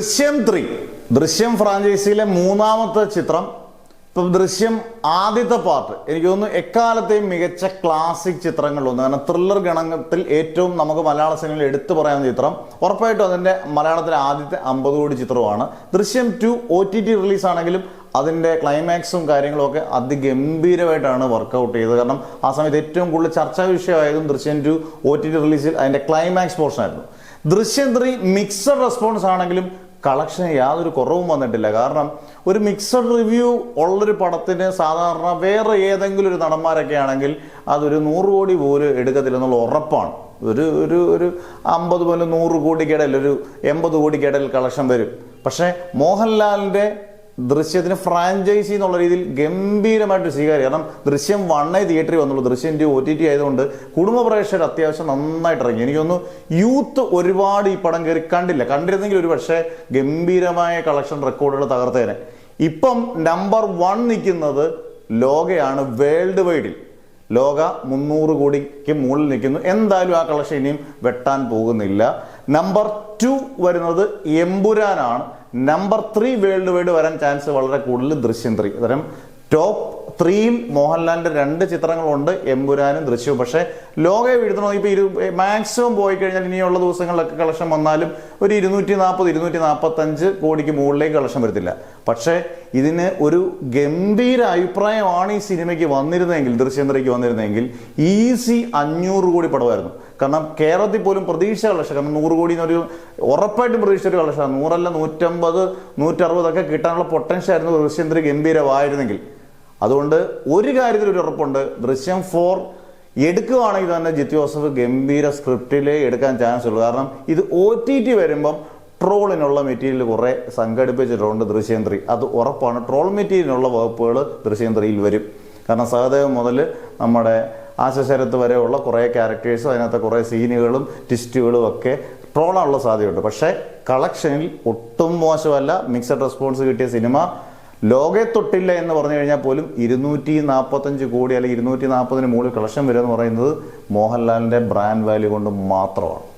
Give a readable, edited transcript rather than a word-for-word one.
ദൃശ്യം 3 ദൃശ്യം ഫ്രാഞ്ചൈസിയിലെ മൂന്നാമത്തെ ചിത്രം. ഇപ്പം ദൃശ്യം ആദ്യത്തെ പാർട്ട് എനിക്ക് തോന്നുന്നു എക്കാലത്തെയും മികച്ച ക്ലാസിക് ചിത്രങ്ങളിലൊന്ന്. കാരണം ത്രില്ലർ ഗണത്തിൽ ഏറ്റവും നമുക്ക് മലയാള സിനിമയിൽ എടുത്തു പറയാവുന്ന ചിത്രം ഉറപ്പായിട്ടും അതിൻ്റെ മലയാളത്തിലെ ആദ്യത്തെ 50 കോടി ചിത്രമാണ്. ദൃശ്യം 2 OTT റിലീസാണെങ്കിലും അതിൻ്റെ ക്ലൈമാക്സും കാര്യങ്ങളും ഒക്കെ അതിഗംഭീരമായിട്ടാണ് വർക്കൗട്ട് ചെയ്തത്. കാരണം ആ സമയത്ത് ഏറ്റവും കൂടുതൽ ചർച്ചാ വിഷയമായതും ദൃശ്യം 2 OTT റിലീസിൽ അതിൻ്റെ ക്ലൈമാക്സ് പോർഷൻ ആയിരുന്നു. ദൃശ്യം 3 മിക്സഡ് റെസ്പോൺസ് ആണെങ്കിലും കളക്ഷന് യാതൊരു കുറവും വന്നിട്ടില്ല. കാരണം ഒരു മിക്സഡ് റിവ്യൂ ഉള്ളൊരു പടത്തിന് സാധാരണ വേറെ ഏതെങ്കിലും ഒരു നടന്മാരൊക്കെ ആണെങ്കിൽ അതൊരു 100 കോടി പോലും എടുക്കത്തില്ലെന്നുള്ള ഉറപ്പാണ്. ഒരു ഒരു ഒരു 50 പോലും 100 കോടിക്കിടയിൽ ഒരു 80 കോടിക്കിടയിൽ കളക്ഷൻ വരും. പക്ഷേ മോഹൻലാലിൻ്റെ ദൃശ്യത്തിന് ഫ്രാഞ്ചൈസി എന്നുള്ള രീതിയിൽ ഗംഭീരമായിട്ട് സ്വീകാര്യം. കാരണം ദൃശ്യം 1 തിയേറ്ററിൽ വന്നുള്ളൂ, ദൃശ്യം 2 OTT ആയതുകൊണ്ട് കുടുംബ പ്രേക്ഷകർ അത്യാവശ്യം നന്നായിട്ട് ഇറങ്ങി. എനിക്കൊന്ന് യൂത്ത് ഒരുപാട് ഈ പടം കയറി കണ്ടിരുന്നെങ്കിൽ ഒരു പക്ഷേ ഗംഭീരമായ കളക്ഷൻ റെക്കോർഡുകൾ തകർത്തേനെ. ഇപ്പം നമ്പർ 1 നിൽക്കുന്നത് ലോകയാണ്. വേൾഡ് വൈഡിൽ ലോക 300 കോടിക്ക് മുകളിൽ നിൽക്കുന്നു. എന്തായാലും ആ കളക്ഷൻ ഇനിയും വെട്ടാൻ പോകുന്നില്ല. നമ്പർ 2 വരുന്നത് എമ്പുരാനാണ്. നമ്പർ 3 വേൾഡ് വൈഡ് വരാൻ ചാൻസ് വളരെ കൂടുതൽ ദൃശ്യം 3. അത്തരം ടോപ്പ് 3യിൽ മോഹൻലാലിൻ്റെ 2 ചിത്രങ്ങളുണ്ട്, എമ്പുരാനും ദൃശ്യവും. പക്ഷേ ലോകയെ വീഴ്ത്തണം. ഇപ്പോൾ മാക്സിമം പോയി കഴിഞ്ഞാൽ ഇനിയുള്ള ദിവസങ്ങളിലൊക്കെ കളക്ഷൻ വന്നാലും ഒരു 240-245 കോടിക്ക് മുകളിലേക്ക് കളക്ഷൻ വരത്തില്ല. പക്ഷേ ഇതിന് ഒരു ഗംഭീര അഭിപ്രായമാണ് ഈ സിനിമയ്ക്ക് വന്നിരുന്നെങ്കിൽ, ദൃശ്യം 3ക്ക് വന്നിരുന്നെങ്കിൽ ഈസി 500 കോടി പടമായിരുന്നു. കാരണം കേരളത്തിൽ പോലും പ്രതീക്ഷ കളക്ഷൻ, കാരണം 100 കോടി എന്നൊരു ഉറപ്പായിട്ടും പ്രതീക്ഷിച്ചൊരു കളക്ഷനാണ്. 100 അല്ല 150, 160 ഒക്കെ കിട്ടാനുള്ള പൊട്ടൻഷ്യൽ ആയിരുന്നു ദൃശ്യം 3 ഗംഭീരമായിരുന്നെങ്കിൽ. അതുകൊണ്ട് ഒരു കാര്യത്തിൽ ഒരു ഉറപ്പുണ്ട്, ദൃശ്യം 4 എടുക്കുകയാണെങ്കിൽ തന്നെ ജിത്തു ജോസഫ് ഗംഭീര സ്ക്രിപ്റ്റിലേ എടുക്കാൻ ചാൻസ് ഉള്ളൂ. കാരണം ഇത് OTT വരുമ്പം ട്രോളിനുള്ള മെറ്റീരിയൽ കുറേ സംഘടിപ്പിച്ചിട്ടുണ്ട് ദൃശ്യം 3. അത് ഉറപ്പാണ്. ട്രോൾ മെറ്റീരിയലിനുള്ള വകുപ്പുകൾ ദൃശ്യം 3യിൽ വരും. കാരണം സഹദേവൻ മുതൽ നമ്മുടെ ആശശരത്ത് വരെയുള്ള കുറേ ക്യാരക്ടേഴ്സും അതിനകത്ത് കുറേ സീനുകളും ട്വിസ്റ്റുകളും ഒക്കെ ട്രോളാനുള്ള സാധ്യതയുണ്ട്. പക്ഷേ കളക്ഷനിൽ ഒട്ടും മോശമല്ല. മിക്സഡ് റെസ്പോൺസ് കിട്ടിയ സിനിമ ലോകെ തൊട്ടില്ല എന്ന് പറഞ്ഞു കഴിഞ്ഞാൽ പോലും 245 കോടി അല്ലെങ്കിൽ 240 മുകളിൽ കളക്ഷൻ വരിക എന്ന് പറയുന്നത് മോഹൻലാലിൻ്റെ ബ്രാൻഡ് വാല്യൂ കൊണ്ട് മാത്രമാണ്.